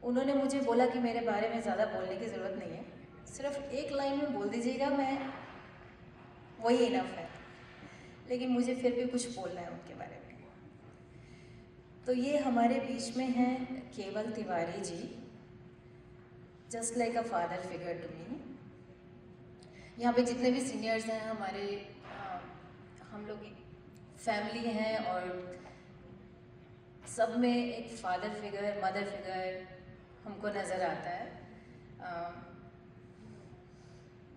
उन्होंने मुझे बोला कि मेरे बारे में ज़्यादा बोलने की ज़रूरत नहीं है, सिर्फ एक लाइन में बोल दीजिएगा, मैं वही इनफ है। लेकिन मुझे फिर भी कुछ बोलना है उनके बारे में। तो ये हमारे बीच में हैं केवल Tiwari ji, just like a father figure to me. यहाँ पे जितने भी सीनियर्स हैं हमारे, हम लोग फैमिली हैं और सब में एक फादर फिगर, मदर फिगर हमको नज़र आता है।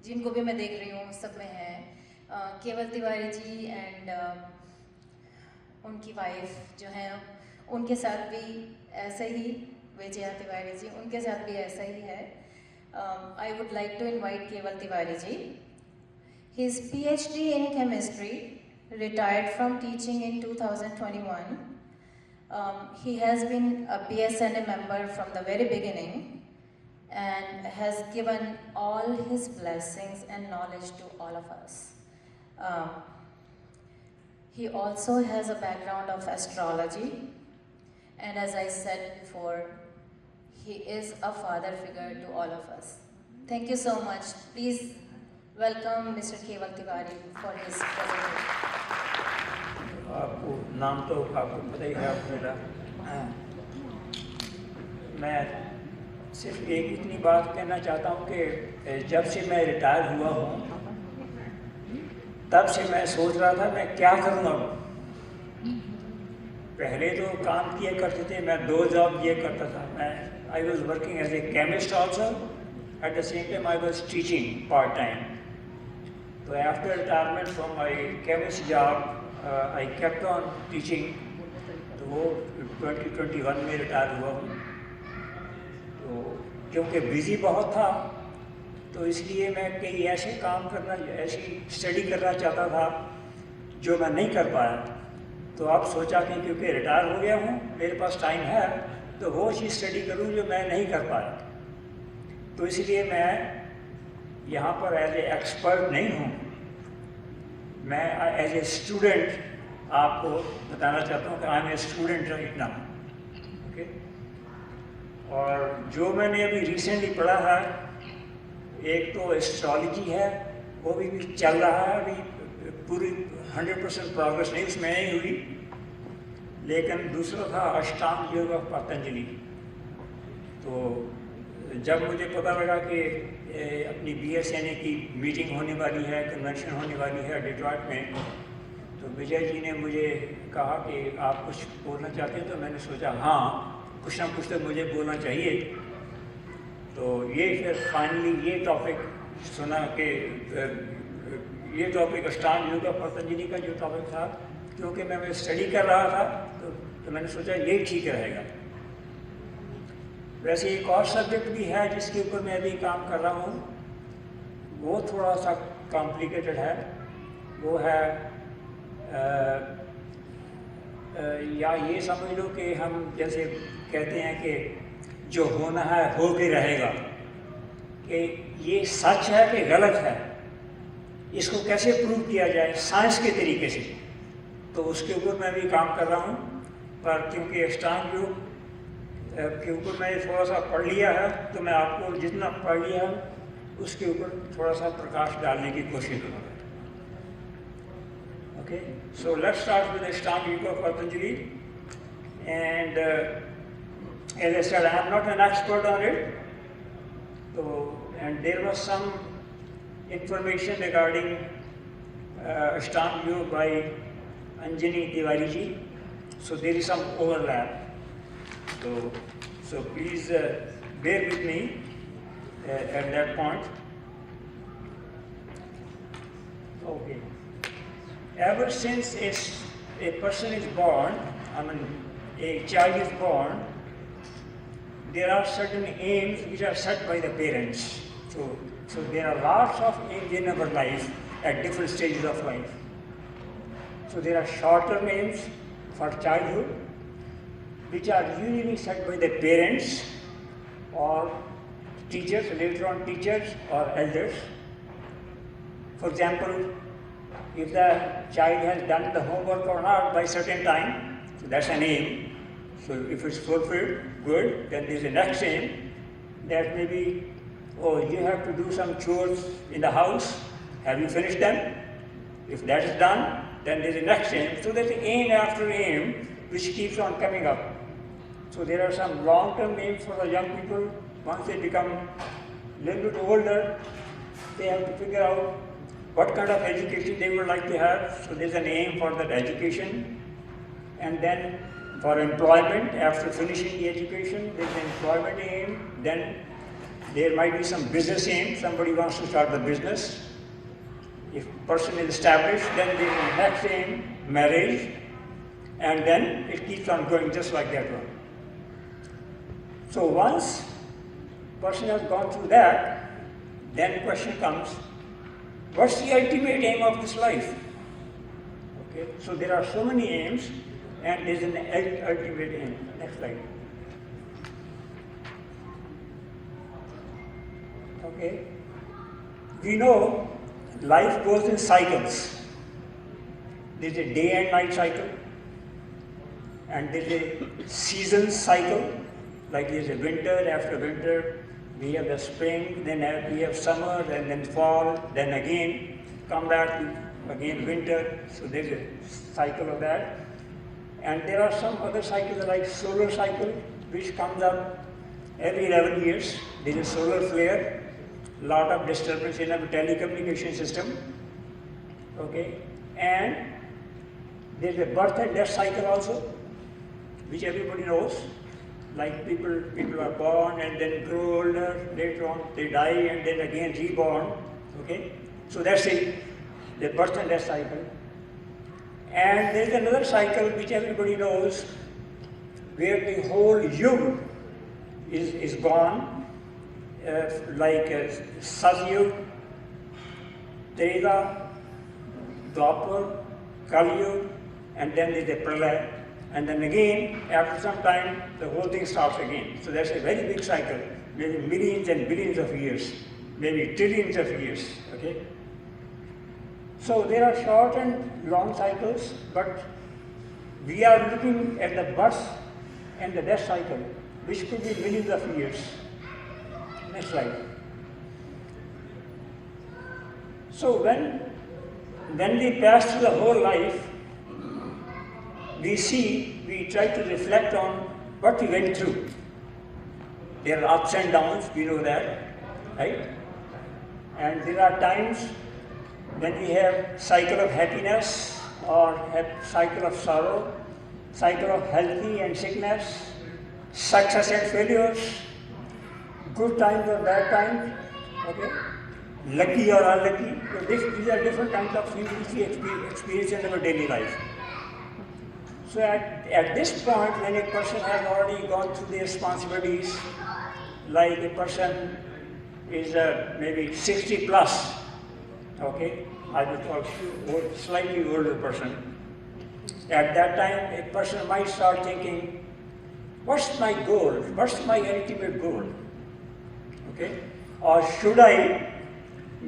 जिनको भी मैं देख रही हूँ सब में है। केवल तिवारी जी एंड उनकी वाइफ जो हैं, उनके साथ भी ऐसे ही, विजया तिवारी जी, उनके साथ भी ऐसा ही है। I would like to invite Kewal Tewari ji. His PhD in chemistry, retired from teaching in 2021. He has been a BSNA member from the very beginning and has given all his blessings and knowledge to all of us. He also has a background of astrology, and as I said before, he is a father figure to all of us. Thank you so much. Please welcome Mr. Kewal Tewari for his presentation. आपको नाम तो आपको पता ही है मेरा। मैं सिर्फ एक इतनी बात कहना चाहता हूँ कि जब से मैं रिटायर हुआ हूँ तब से मैं सोच रहा था मैं क्या करूँ अब। पहले तो काम किए करते थे, मैं 2 जॉब किए करता था। मैं I was working as a chemist also. At the same time, I was teaching part-time. So after retirement from my chemist job, I kept on teaching. तो वो 2021 में रिटायर हुआ हूँ। तो क्योंकि बिजी बहुत था, तो इसलिए मैं कई ऐसे काम करना, ऐसी स्टडी करना चाहता था जो मैं नहीं कर पाया। तो अब सोचा कि क्योंकि रिटायर हो गया हूँ, मेरे पास टाइम है, तो वो चीज़ स्टडी करूँ जो मैं नहीं कर पाया। तो इसलिए मैं यहाँ पर एज ए एक्सपर्ट नहीं हूँ, मैं एज ए स्टूडेंट आपको बताना चाहता हूँ कि I am a student right now. Okay, और जो मैंने अभी रिसेंटली पढ़ा है, एक तो एस्ट्रोलॉजी है, वो भी चल रहा है, अभी पूरी 100% प्रोग्रेस नहीं उसमें नहीं हुई। लेकिन दूसरा था अष्टांग योग ऑफ पतंजलि। तो जब मुझे पता लगा कि अपनी BSNA की मीटिंग होने वाली है, कन्वेंशन होने वाली है डिट्रॉइट में, तो विजय जी ने मुझे कहा कि आप कुछ बोलना चाहते हैं। तो मैंने सोचा हाँ, कुछ ना कुछ तो मुझे बोलना चाहिए। तो ये फिर फाइनली ये टॉपिक सुना कि ये टॉपिक अष्टांग योग ऑफ पतंजलि का जो टॉपिक था, क्योंकि मैं स्टडी कर रहा था, तो मैंने सोचा यही ठीक रहेगा। वैसे एक और सब्जेक्ट भी है जिसके ऊपर मैं अभी काम कर रहा हूँ, वो थोड़ा सा कॉम्प्लिकेटेड है। वो है या ये समझ लो कि हम जैसे कहते हैं कि जो होना है हो के रहेगा, कि ये सच है कि गलत है, इसको कैसे प्रूव किया जाए साइंस के तरीके से। तो उसके ऊपर मैं भी काम कर रहा हूँ। पर क्योंकि अष्टांग योग के ऊपर मैंने थोड़ा सा पढ़ लिया है, तो मैं आपको जितना पढ़ लिया है उसके ऊपर थोड़ा सा प्रकाश डालने की कोशिश करूँगा। Okay, so let's start with अष्टांग योग of Patanjali. And as I said, I am not an expert on it. So, and there was some information regarding Ashtang Yoga by Anjani Tewari ji. So there is some overlap. So please bear with me at that point. Okay. Ever since a person is born, a child is born, there are certain aims which are set by the parents. So there are lots of aims in our life at different stages of life. So there are short-term aims for childhood, which are usually set by the parents or teachers, later on teachers or elders. For example, if the child has done the homework or not by certain time, so that's an aim. So if it's fulfilled, good. Then there's the next aim that maybe, oh, you have to do some chores in the house. Have you finished them? If that is done, then there's the next aim. So there's aim after aim which keeps on coming up. So there are some long-term aims for the young people. Once they become a little bit older, they have to figure out what kind of education they would like to have. So there's an aim for that education. And then for employment, after finishing the education, there's an employment aim. Then there might be some business aim. Somebody wants to start the business. If a person is established, then there's the next aim, marriage. And then it keeps on going just like that one. So once a person has gone through that, then the question comes, what's the ultimate aim of this life? Okay, so there are so many aims, and there's an ultimate aim. Next slide. Okay, we know life goes in cycles. There's a day and night cycle, and there's a season cycle, like there's a winter, after winter, we have the spring, then we have summer, and then fall, then again, come back to again winter, so there's a cycle of that. And there are some other cycles like solar cycle, which comes up every 11 years. There is a solar flare, lot of disturbance in our telecommunication system, okay? And there's a birth and death cycle also, which everybody knows. Like people are born and then grow older, later on they die and then again reborn, okay? So that's it, the birth and death cycle. And there's another cycle which everybody knows, where the whole yug is gone, like Satyug, Treta, Dwapar, Kali, and then there's the Pralaya. And then again, after some time, the whole thing starts again. So that's a very big cycle, maybe millions and billions of years, maybe trillions of years, okay? So there are short and long cycles, but we are looking at the birth and the death cycle, which could be millions of years. Next slide. So when we pass through the whole life, we try to reflect on what we went through. There are ups and downs, we know that, right? And there are times when we have cycle of happiness or have cycle of sorrow, cycle of healthy and sickness, success and failures, good times or bad times, okay? Lucky or unlucky. So these are different kinds of things which we experience in our daily life. So at this point, when a person has already gone through the responsibilities, like a person is maybe 60 plus, okay, I would call slightly older person. At that time, a person might start thinking, what's my goal? What's my ultimate goal? Okay? Or should I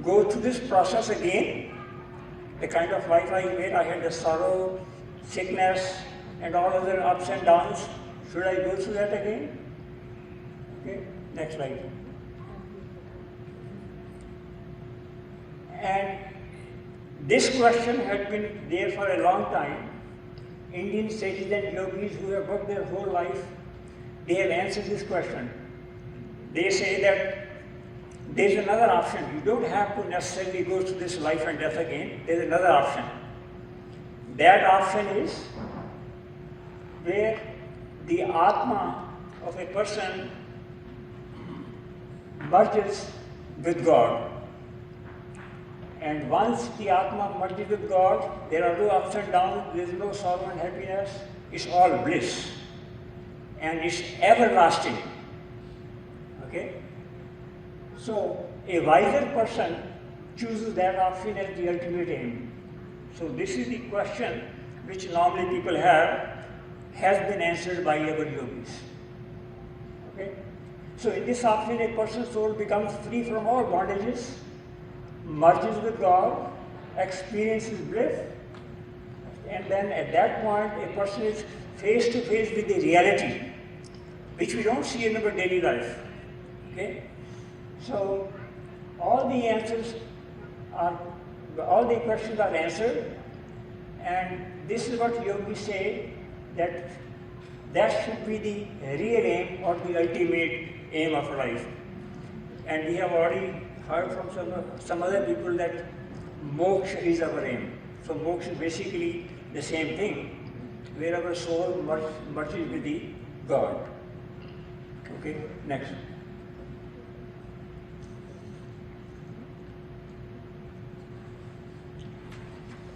go through this process again? The kind of life I made, I had the sorrow, sickness, and all other ups and downs. Should I go through that again? Okay, next slide. And this question had been there for a long time. Indian sages and yogis who have worked their whole life, they have answered this question. They say that there's another option. You don't have to necessarily go through this life and death again. There's another option. That option is where the Atma of a person merges with God. And once the Atma merges with God, there are no ups and downs, there is no sorrow and happiness, it's all bliss. And it's everlasting. Okay? So a wiser person chooses that option as the ultimate aim. So this is the question which normally people have, has been answered by our yogis. Okay? So in this option, a person's soul becomes free from all bondages, merges with God, experiences bliss, and then at that point, a person is face to face with the reality, which we don't see in our daily life. Okay? So all the questions are answered, and this is what yogis say, that should be the real aim or the ultimate aim of life. And we have already heard from some other people that moksha is our aim. So moksha is basically the same thing, where our soul merges with the God. Okay, next.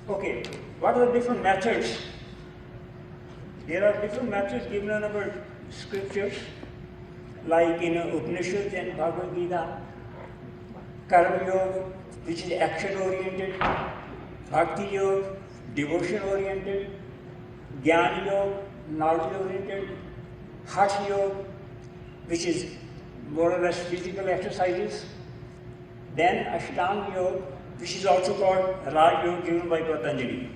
Okay, what are the different methods? There are different methods given in our scriptures, like in Upanishads and Bhagavad Gita. Karma Yoga, which is action-oriented. Bhakti Yoga, devotion-oriented. Jnana Yoga, knowledge-oriented. Hatha Yoga, which is more or less physical exercises. Then Ashtang Yoga, which is also called Raj Yoga, given by Patanjali.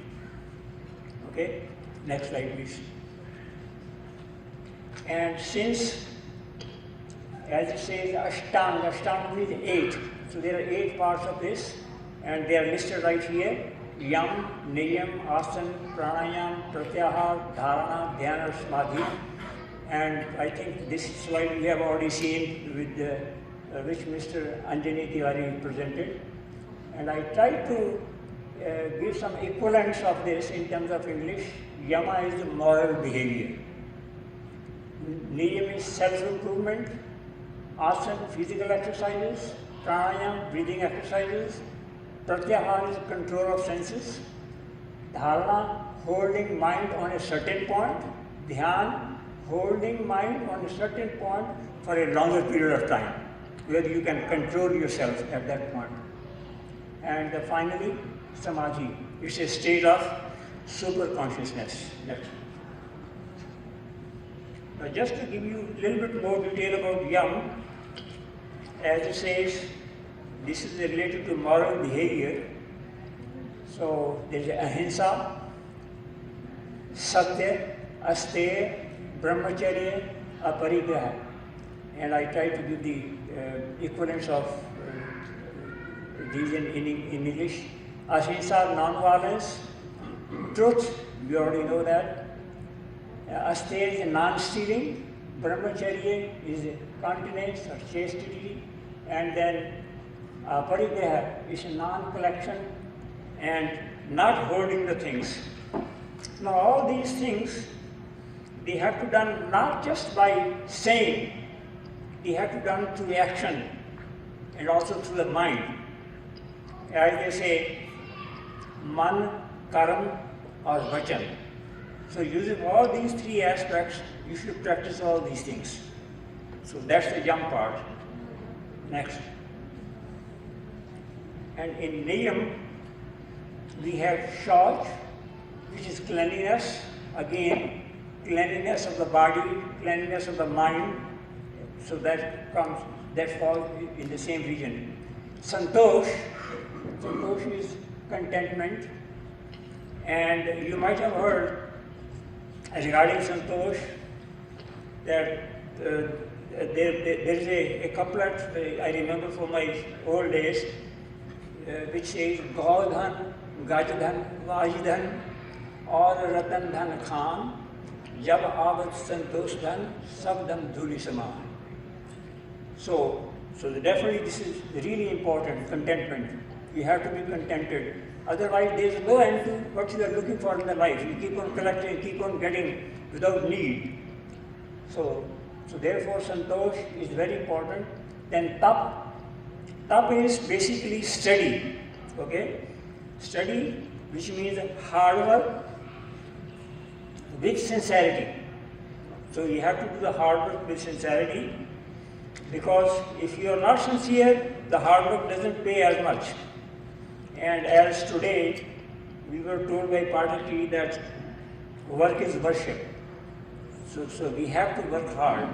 Okay, next slide please. And since, as it says, Ashtang means 8. So there are 8 parts of this, and they are listed right here. Yam, Niyam, Asana, Pranayam, Pratyahar, Dharana, Dhyana, Samadhi. And I think this slide we have already seen with which Mr. Anjani Tewari presented. And I tried to give some equivalents of this in terms of English. Yama is moral behavior. Niyam is self-improvement. Asana, physical exercises. Pranayam, breathing exercises. Pratyahara is control of senses. Dharana, holding mind on a certain point. Dhyan, holding mind on a certain point for a longer period of time, where you can control yourself at that point. And finally, Samadhi. It's a state of super consciousness. Next. Now, just to give you a little bit more detail about Yam, as it says, this is related to moral behavior. So there is ahimsa, satya, asteya, brahmacharya, aparigraha. And I try to give the equivalents of these in English. Ahimsa, non-violence. Truth, we already know that. Asteya is non-stealing. Brahmacharya is continence or chastity. And then parigraha is a non-collection and not holding the things. Now all these things, they have to be done not just by saying, they have to be done through action and also through the mind. As they say, man, karam or vachan. So using all these 3 aspects, you should practice all these things. So that's the Yam part. Next. And in Niyam, we have Shauch, which is cleanliness. Again, cleanliness of the body, cleanliness of the mind. So that falls in the same region. Santosh is contentment. And you might have heard regarding Santosh that there is a couplet I remember from my old days, which says, Gaudhan, Gajdhan, Vajidhan, और रतन धन खान जब आवत संतोष धन सब धन धूलि समान. So definitely this is really important, contentment. You have to be contented. Otherwise there is no end to what you are looking for in the life. You keep on collecting, keep on getting without need. So therefore santosh is very important. Then tap is basically study. Okay? Study, which means hard work with sincerity. So you have to do the hard work with sincerity, because if you are not sincere, the hard work doesn't pay as much. And as today, we were told by Patanjali that work is worship. So we have to work hard.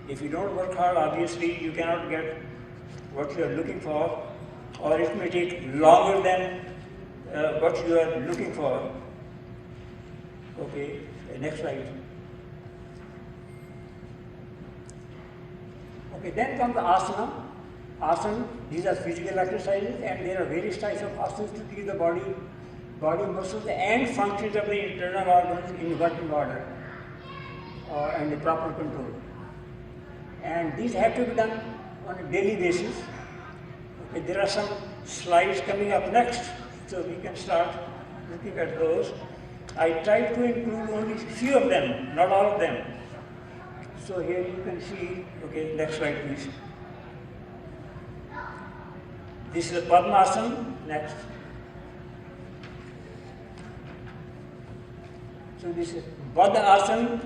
If you don't work hard, obviously you cannot get what you are looking for, or it may take longer than what you are looking for. Okay. Next slide. Okay, then comes the asana. Asana, these are physical exercises, and there are various types of asanas to keep the body muscles and functions of the internal organs in working order and the proper control. And these have to be done on a daily basis. Okay, there are some slides coming up next, so we can start looking at those. I tried to include only a few of them, not all of them. So here you can see, okay, next slide please. This is Padmasana, next. So this is Baddha Asana,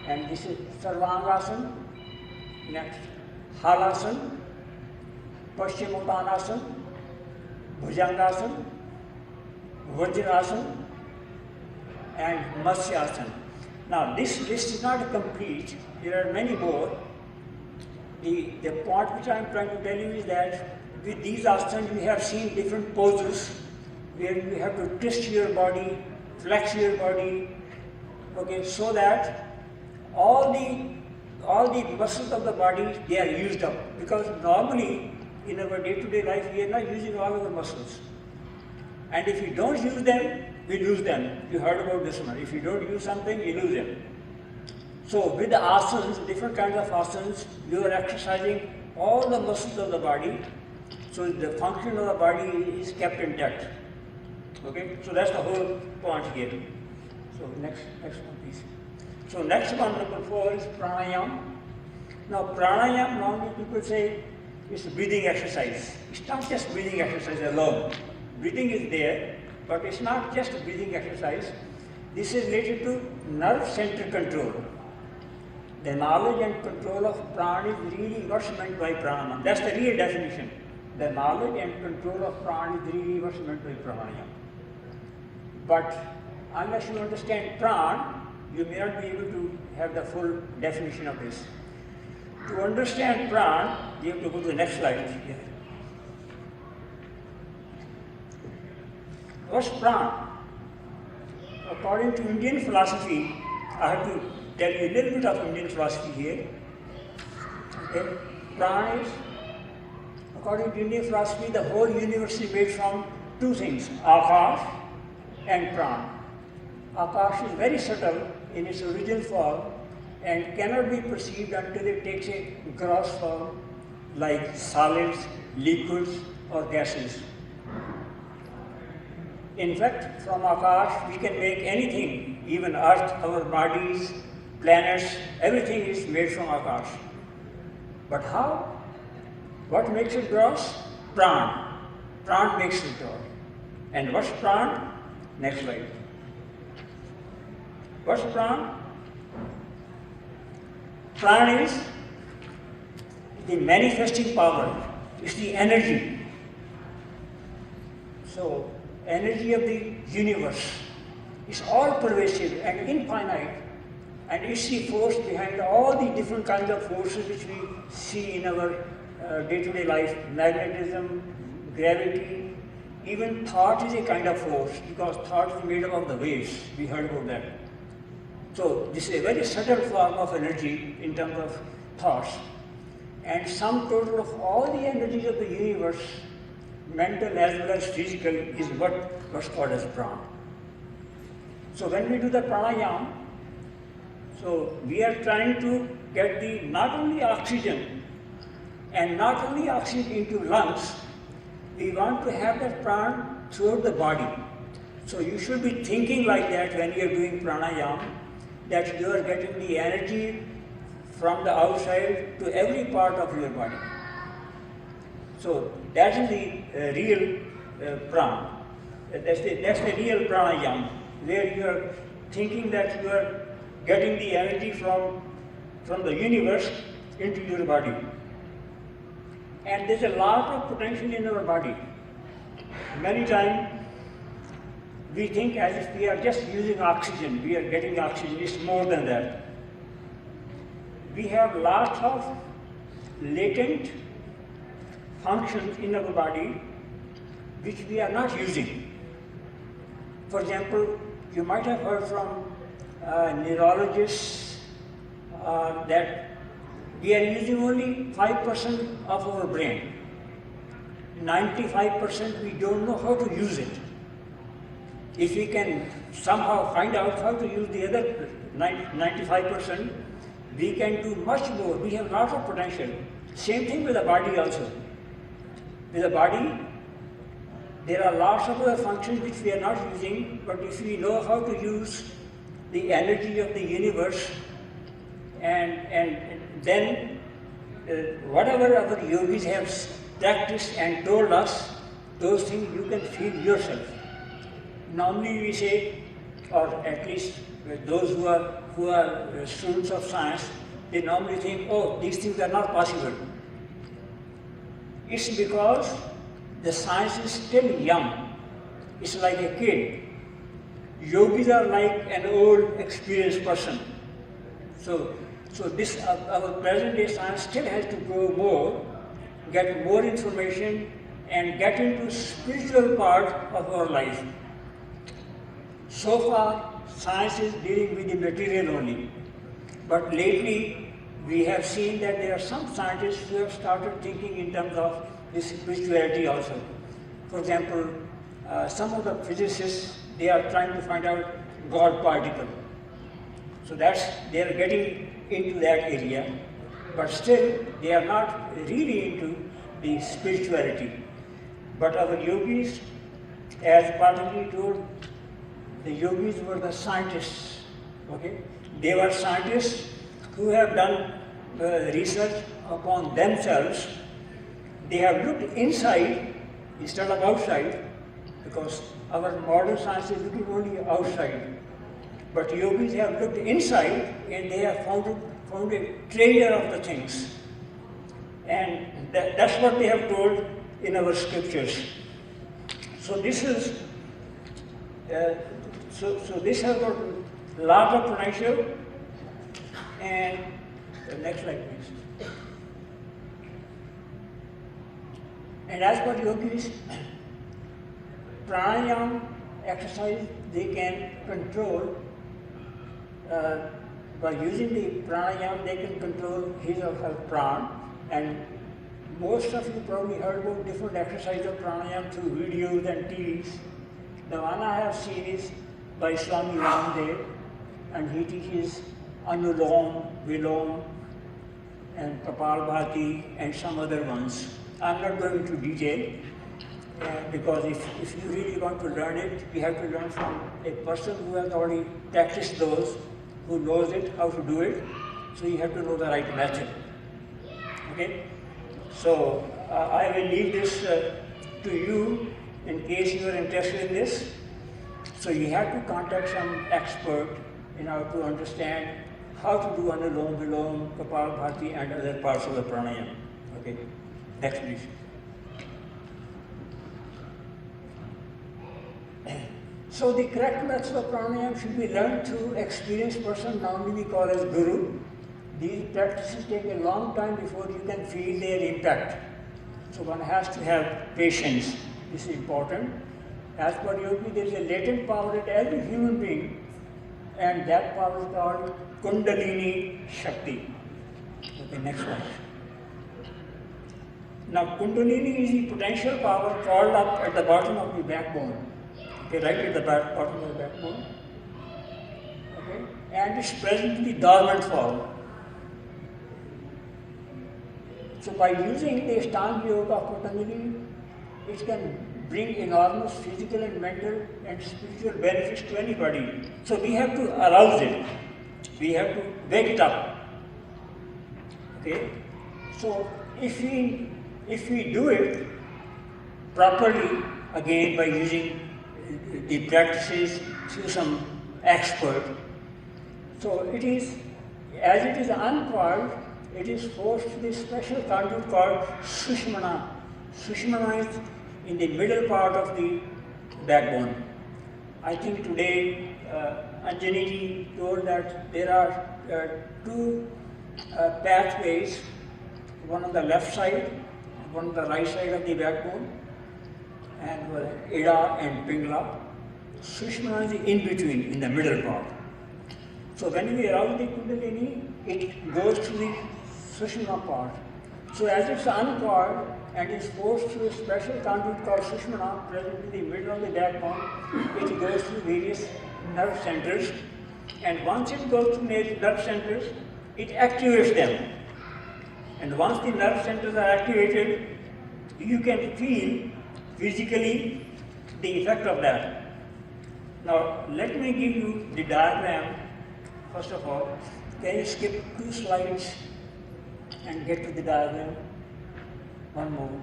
and this is Sarvangasana, next. Halasana, Paschimottanasana, Bhujangasana, Vajrasana, and Matsyasana. Now this list is not complete, there are many more. The point which I am trying to tell you is that with these asanas we have seen different poses where you have to twist your body, flex your body, okay, so that all the muscles of the body, they are used up. Because normally in our day-to-day life we are not using all our muscles. And if you don't use them, we lose them. You heard about this one. If you don't use something, you lose them. So with the asanas, different kinds of asanas, you are exercising all the muscles of the body, so the function of the body is kept intact. Okay, so that's the whole point here. So next one please. So next one, number 4 is pranayama. Now pranayama, normally people say it's a breathing exercise. It's not just breathing exercise alone. Breathing is there, but it's not just a breathing exercise. This is related to nerve center control. The knowledge and control of prana is really what's meant by pranayama. That's the real definition. The knowledge and control of prana is really what's meant by pranayama. But unless you understand prana, you may not be able to have the full definition of this. To understand prana, you have to go to the next slide here. What's prana? According to Indian philosophy, I have to tell you a little bit of Indian philosophy here. Okay? Prana is, according to Indian philosophy, the whole universe is made from two things, Akash and Prana. Akash is very subtle in its original form and cannot be perceived until it takes a gross form like solids, liquids, or gases. In fact, from Akash we can make anything, even Earth, our bodies, planets, everything is made from Akash. But how? What makes it gross? Prana. Prana makes it gross. And what's prana? Next slide. What's prana? Prana is the manifesting power. It's the energy. So, energy of the universe is all pervasive and infinite, and it's the force behind all the different kinds of forces which we see in our day-to-day life. Magnetism, gravity, even thought is a kind of force, because thought is made up of the waves. We heard about that. So this is a very subtle form of energy in terms of thoughts, and sum total of all the energies of the universe, mental as well as physical, is what's called as prana. So when we do the pranayama, so we are trying to get the not only oxygen into lungs, we want to have that prana throughout the body. So you should be thinking like that when you are doing pranayama, that you are getting the energy from the outside to every part of your body. So that is the real prana. That's the real pranayama, where you are thinking that you are getting the energy from the universe into your body. And there's a lot of potential in our body. Many times we think as if we are just using oxygen, we are getting oxygen. It's more than that. We have lots of latent functions in our body which we are not using. For example, You might have heard from neurologists that we are using only 5% of our brain. 95% we don't know how to use it. If we can somehow find out how to use the other 95%, we can do much more. We have lots of potential. Same thing with the body also. With the body, there are lots of other functions which we are not using, but if we know how to use the energy of the universe, and then whatever our yogis have practiced and told us, those things you can feel yourself. Normally we say, or at least those who are students of science, they normally think, oh, these things are not possible. It's because the science is still young. It's like a kid. Yogis are like an old, experienced person. So this our present day science still has to grow more, get more information, and get into spiritual part of our life. So far, science is dealing with the material only. But lately, we have seen that there are some scientists who have started thinking in terms of this spirituality also. For example, some of the physicists, they are trying to find out God particle. So they are getting into that area, but still they are not really into the spirituality. But our yogis, as Patanjali told, the yogis were the scientists. Okay? They were scientists who have done research upon themselves. They have looked inside instead of outside, because our modern science is looking only outside. But yogis have looked inside and they have found a treasure of the things. And that's what they have told in our scriptures. So this is, so this has got a lot of potential. And the next slide, please. And as for yogis, pranayama exercise they can control. By using the pranayama, they can control his or her pran. And most of you probably heard about different exercises of pranayama through videos and TVs. The one I have seen is by Swami Ramdev, and he teaches Anulom, Vilom, and Kapalbhati, and some other ones. I'm not going into detail, because if you really want to learn it, you have to learn from a person who has already practiced those, who knows it, how to do it. So you have to know the right method. Okay? So I will leave this to you in case you are interested in this. So you have to contact some expert in order to understand how to do Anulom, Vilom, Kapalbhati, and other parts of the pranayama. Okay? Next, please. So the correct methods of pranayama should be learned through experienced person, normally we call as guru. These practices take a long time before you can feel their impact. So one has to have patience. This is important. As per yogi, there is a latent power in every human being, and that power is called Kundalini Shakti. Okay, next one. Now, Kundalini is the potential power called up at the bottom of the backbone. Okay, right at the bottom of the backbone. Okay, and it's present in the dormant form. So by using the Ashtang yoga of Patanjali, it can bring enormous physical and mental and spiritual benefits to anybody. So we have to arouse it. We have to wake it up. Okay? So if we do it properly, again by using the practices through some expert, so it is, as it is uncoiled, it is forced to this special conduit called Sushmana. Sushmana is in the middle part of the backbone. I think today Anjani ji told that there are two pathways, one on the left side, one on the right side of the backbone, and Ida and Pingla. Sushumna is in between, in the middle part. So when we arouse the Kundalini, it goes to the Sushumna part. So as it's uncoiled and is forced through a special conduit called Sushumna, present in the middle of the backbone, it goes to various nerve centers. And once it goes to nerve centers, it activates them. And once the nerve centers are activated, you can feel physically the effect of that. Now, let me give you the diagram. First of all, can you skip 2 slides and get to the diagram? One more.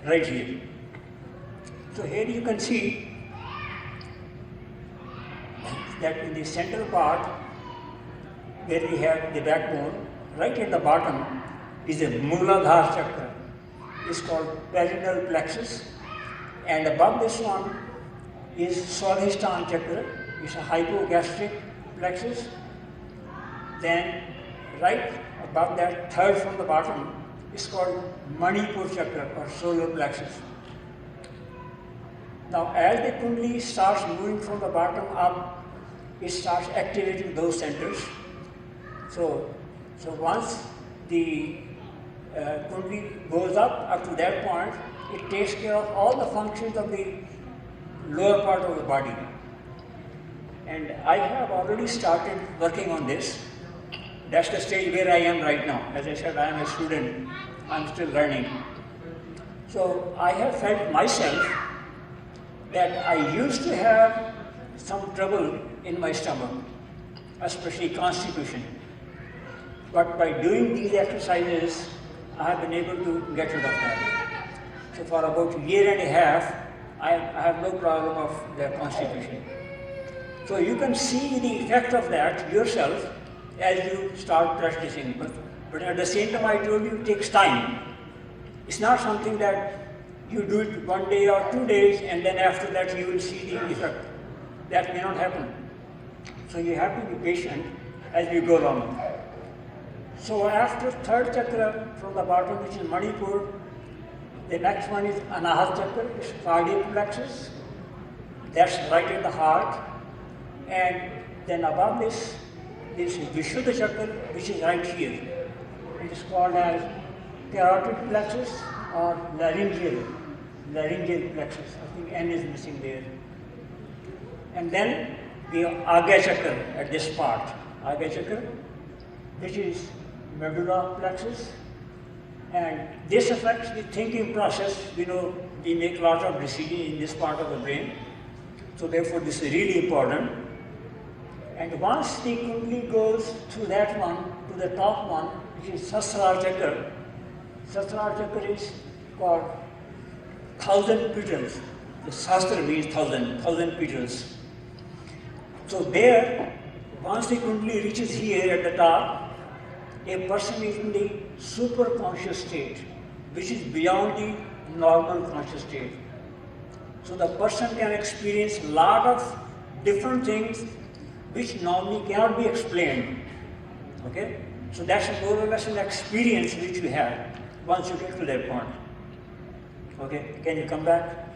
Right here. So here you can see that in the central part, where we have the backbone, right at the bottom is a Mooladhara chakra. It's called perineal plexus. And above this one is Swadhisthana chakra. It's a hypogastric plexus. Then right above that, third from the bottom, is called Manipur chakra or solar plexus. Now as the Kundalini starts moving from the bottom up, it starts activating those centers. So once the Kundalini goes up to that point, it takes care of all the functions of the lower part of the body. And I have already started working on this. That's the stage where I am right now. As I said, I am a student. I'm still learning. So I have felt myself that I used to have some trouble in my stomach, especially constipation. But by doing these exercises, I have been able to get rid of that. So for about a year and a half, I have no problem of the constipation. So you can see the effect of that yourself as you start practicing. But at the same time, I told you it takes time. It's not something that you do it 1 day or 2 days and then after that you will see the effect. That may not happen. So you have to be patient as we go along. So after third chakra from the bottom, which is Manipur, the next one is Anahata chakra, it's cardiac plexus. That's right in the heart. And then above this is Vishuddha chakra, which is right here. It is called as carotid plexus or laryngeal plexus. I think N is missing there. And then the Agya chakra at this part. Agya chakra, which is medulla plexus. And this affects the thinking process. We know we make a lot of decisions in this part of the brain. So therefore this is really important. And once the Kundalini goes to that one, to the top one, which is Sahasrara chakra. Sahasrara chakra is called 1,000 petals. The Sahasra means 1,000 petals. So there, once the Kundalini reaches here at the top, a person is in the super conscious state, which is beyond the normal conscious state. So the person can experience a lot of different things which normally cannot be explained. Okay? So that's more or less an experience which you have once you get to that point. Okay? Can you come back?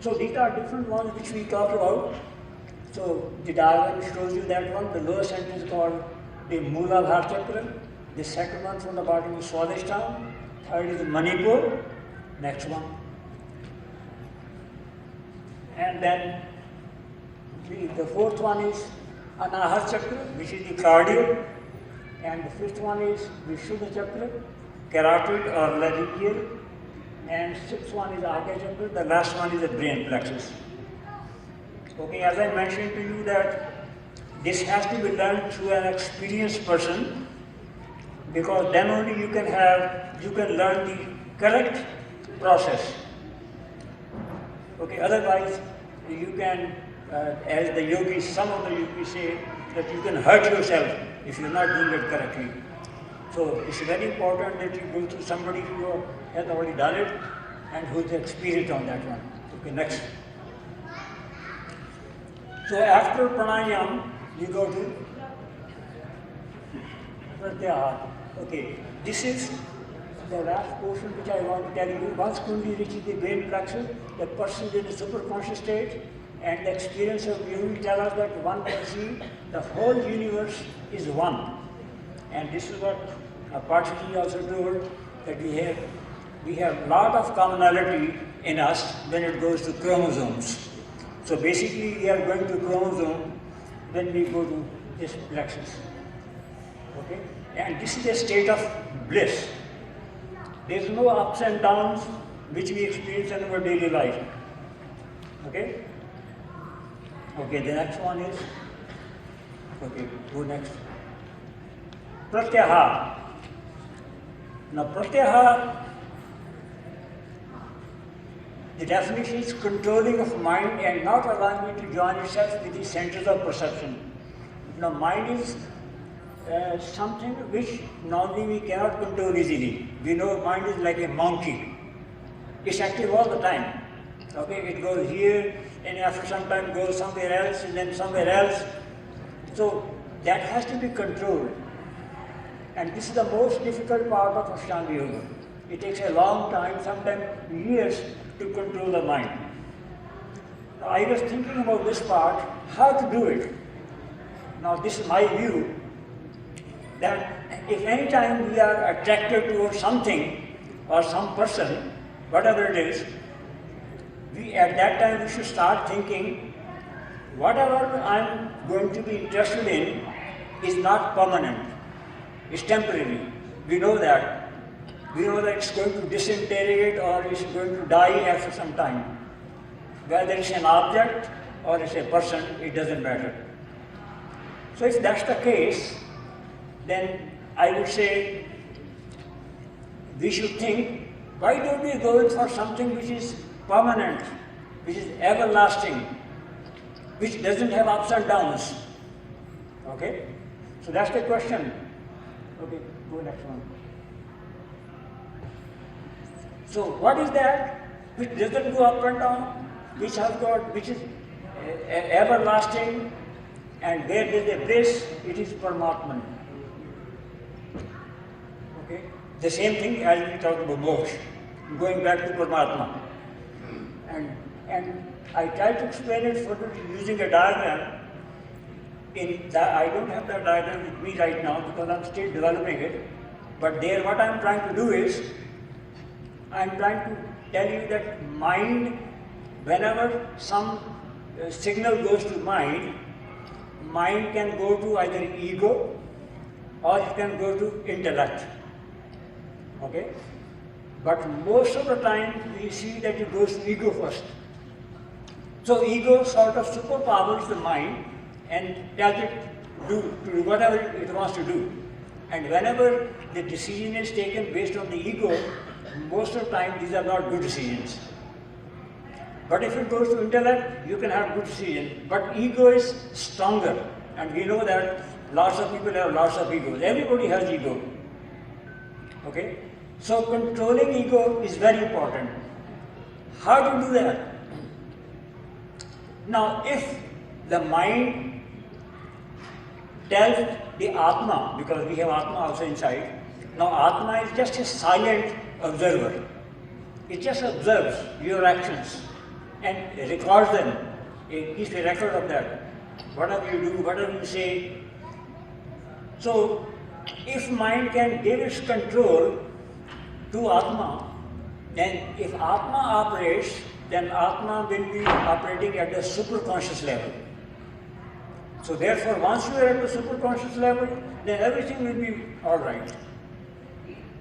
So these are different ones which we talked about. So the diagram shows you that one. The lower center is called the Mooladhara chakra. The second one from the bottom is Swadhisthana. Third is Manipur. Next one. And then the fourth one is Anahata chakra, which is the cardiac. And the fifth one is Vishuddha chakra, carotid or laryngeal. And sixth one is Agya chakra. The last one is the brain plexus. Okay, as I mentioned to you that this has to be learned through an experienced person, because then only you can learn the correct process. Okay, otherwise you can, as the yogis, some of the yogis say, that you can hurt yourself if you're not doing it correctly. So it's very important that you go to somebody who has already done it and who's experienced on that one. Okay, next. So after pranayam, you go to pratyahara. Okay, this is the last portion which I want to tell you, once Kundi reaches the brain plexus, the person is in a superconscious state, and the experience of viewing tell us that one can see the whole universe is one. And this is what Patanjali also told, that we have lot of commonality in us when it goes to chromosomes. So basically we are going to chromosome when we go to this plexus. Okay? And this is a state of bliss. There is no ups and downs which we experience in our daily life. Okay? Okay, the next one is, okay, go next. Pratyahar. Now Pratyahar, the definition is controlling of mind and not allowing it to join itself with the centers of perception. Now mind is something which normally we cannot control easily. We know mind is like a monkey. It's active all the time. Okay, it goes here and after some time goes somewhere else and then somewhere else. So that has to be controlled. And this is the most difficult part of Ashtanga Yoga. It takes a long time, sometimes years, to control the mind. Now, I was thinking about this part, how to do it. Now this is my view, that if any time we are attracted towards something or some person, whatever it is, at that time we should start thinking, whatever I'm going to be interested in is not permanent, it's temporary. We know that. We know that it's going to disintegrate or it's going to die after some time. Whether it's an object or it's a person, it doesn't matter. So if that's the case, then I would say we should think, why don't we go in for something which is permanent, which is everlasting, which doesn't have ups and downs? Okay? So that's the question. Okay, go next one. So what is that which doesn't go up and down, which is everlasting, and where there is a bliss, it is Paramatman. Okay? The same thing as we talked about moksha, going back to Paramatma. And I try to explain it further using a diagram. I don't have that diagram with me right now because I'm still developing it. But there what I'm trying to do is, I'm trying to tell you that mind, whenever some signal goes to mind can go to either ego or it can go to intellect. Okay? But most of the time we see that it goes to ego first. So ego sort of superpowers the mind and tells it to do whatever it wants to do. And whenever the decision is taken based on the ego, most of the time these are not good decisions. But if it goes to intellect, you can have good decision. But ego is stronger. And we know that lots of people have lots of egos. Everybody has ego. Okay? So controlling ego is very important. How to do that? Now if the mind tells the Atma, because we have Atma also inside, now Atma is just a silent observer. It just observes your actions and records them. It keeps a record of that. Whatever you do, whatever you say. So if mind can give its control to Atma, then if Atma operates, then Atma will be operating at the superconscious level. So therefore, once you are at the superconscious level, then everything will be alright.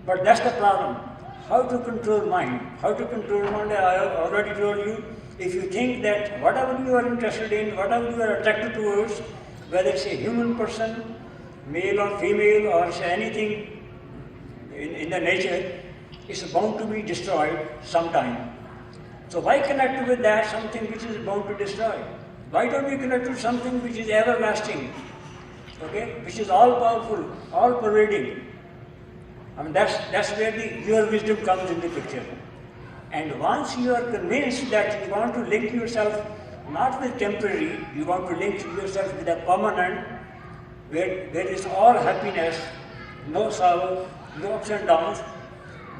But that's the problem. How to control mind? How to control mind, I have already told you. If you think that whatever you are interested in, whatever you are attracted towards, whether it's a human person, male or female, or anything in the nature, is bound to be destroyed sometime. So why connect with that something which is bound to destroy? Why don't we connect to something which is everlasting, okay? Which is all powerful, all pervading? I mean, that's where your wisdom comes in the picture. And once you are convinced that you want to link yourself not with temporary, you want to link yourself with a permanent, where there is all happiness, no sorrow, no ups and downs,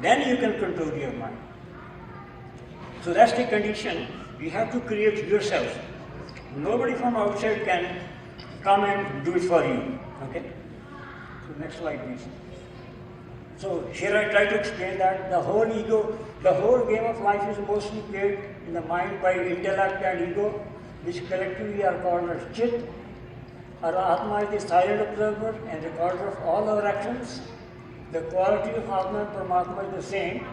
then you can control your mind. So that's the condition you have to create yourself. Nobody from outside can come and do it for you. Okay? So next slide, please. So here I try to explain that the whole ego, the whole game of life is mostly played in the mind by intellect and ego, which collectively are called as chit. Our Atma is the silent observer and recorder of all our actions. The quality of Atma and Paramatma is the same.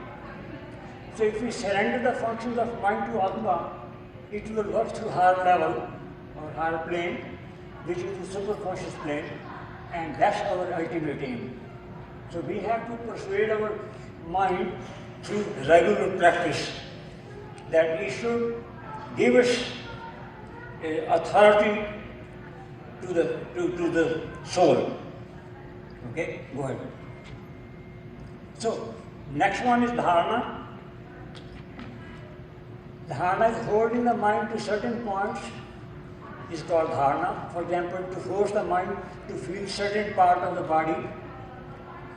So if we surrender the functions of mind to Atma, it will work through higher level or higher plane, which is the superconscious plane, and that's our ultimate aim. So we have to persuade our mind through regular practice that we should give us authority to the soul. Okay, go ahead. So next one is dharana. Dharana is holding the mind to certain points is called dharana. For example, to force the mind to feel certain part of the body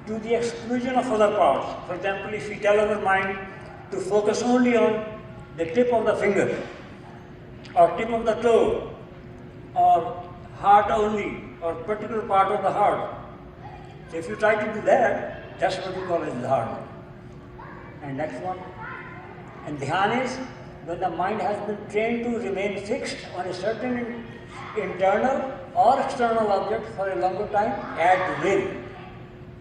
to the exclusion of other parts. For example, if we tell our mind to focus only on the tip of the finger, or tip of the toe, or heart only, or particular part of the heart. So if you try to do that, that's what we call as dharana. And next one. And dhyan is when the mind has been trained to remain fixed on a certain internal or external object for a longer time at will.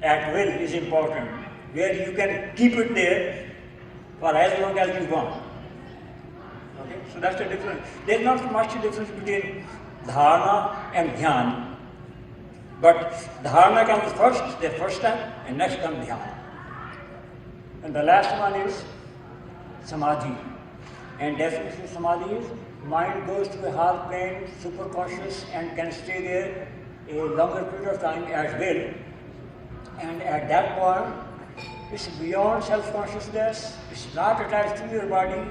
At will is important, where you can keep it there for as long as you want. Okay, so that's the difference. There's not much difference between dharana and dhyan. But dharana comes first, the first step, and next comes dhyan. And the last one is samadhi. And definition of samadhi is mind goes to a higher plane, superconscious, and can stay there a longer period of time as well. And at that point, it's beyond self-consciousness, it's not attached to your body,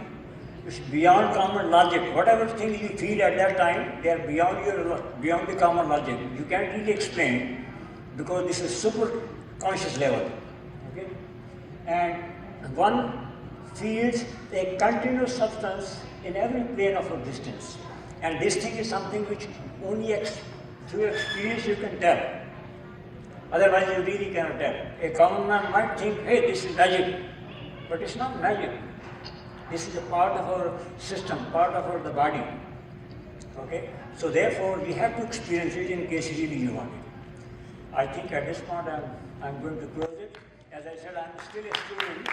it's beyond common logic. Whatever thing you feel at that time, they are beyond the common logic. You can't really explain because this is super conscious level. Okay? And one feels a continuous substance in every plane of existence. And this thing is something which only through experience you can tell. Otherwise you really cannot tell. A common man might think, hey, this is magic. But it's not magic. This is a part of our system, part of the body. Okay? So therefore, we have to experience it in case really you want it. I think at this point I'm going to close it. As I said, I'm still a student.